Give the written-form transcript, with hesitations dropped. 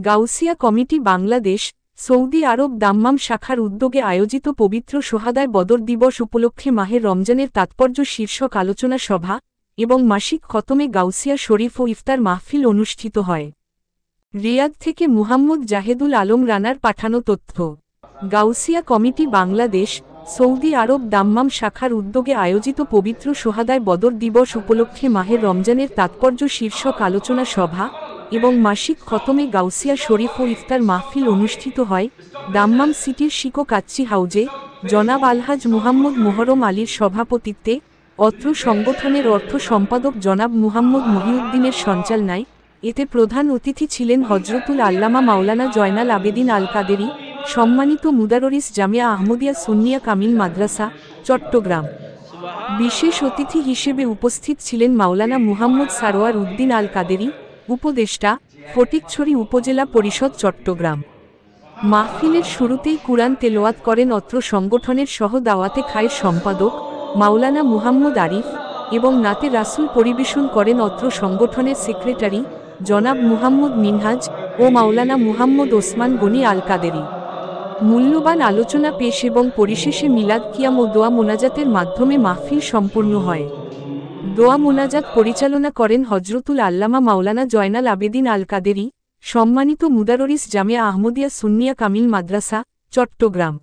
Gausia committee Bangladesh, Saudi আরব দাম্মাম শাখার উদ্যোগে আয়োজিত পবিত্র সোহাদায় বদর দিবস উপলক্ষে মাহে রমজানের তাৎপর্য শীর্ষক আলোচনা সভা এবং মাসিক খতমে গাউসিয়া শরীফ ও ইফতার মাহফিল অনুষ্ঠিত হয়। রিয়াদ থেকে মুহাম্মদ জাহেদুল আলম রানার পাঠানো তথ্য। গাউসিয়া কমিটি বাংলাদেশ, সৌদি আরব দাম্মাম শাখার উদ্যোগে আয়োজিত পবিত্র সোহাদায় বদর দিবস উপলক্ষে মাহে রমজানের তাৎপর্য শীর্ষক আলোচনা সভা এবং মাসিক খতমে গাউসিয়া শরীফ ও ইফতার মাহফিল অনুষ্ঠিত হয় দাম্মাম সিটির শিকো কাচ্চি হাউজে। জনাব আলহাজ মুহাম্মদ মোহরম আলীর সভাপতিত্বে অত্র সংগঠনের অর্থ সম্পাদক জনাব মুহাম্মদ মহিউদ্দিনের সঞ্চালনায় এতে প্রধান অতিথি ছিলেন হজরতুল আল্লামা মাওলানা জয়নাল আবেদিন আল কাদেরী, সম্মানিত মুদাররিস জামিয়া আহমদিয়া সুন্নিয়া কামিল মাদ্রাসা, চট্টগ্রাম। বিশেষ অতিথি হিসেবে উপস্থিত ছিলেন মাওলানা মুহাম্মদ সারোয়ার উদ্দিন আল কাদেরী, উপদেষ্টা, ফটিকছড়ি উপজেলা পরিষদ, চট্টগ্রাম। মাহফিলের শুরুতেই কুরআন তেলাওয়াত করেন অত্র সংগঠনের সহ দাওয়াতে খায়ের সম্পাদক মাওলানা মুহাম্মদ আরিফ এবং নাতে রাসূল পরিবেশন করেন অত্র সংগঠনের সেক্রেটারি জনাব মুহাম্মদ মিনহাজ ও মাওলানা মুহাম্মদ ওসমান গনি আল কাদেরী। মূল্যবান আলোচনা পেশ এবং পরিশেষে মিলাদ কিয়াম ও দোয়া মোনাজাতের মাধ্যমে মাহফিল সম্পূর্ণ হয়। দোয়া মোনাজাত পরিচালনা করেন হজরতুল আল্লামা মাওলানা জয়নাল আবেদিন আল কাদেরী, সম্মানিত মুদাররিস জামিয়া আহমদিয়া সুন্নিয়া কামিল মাদ্রাসা, চট্টগ্রাম।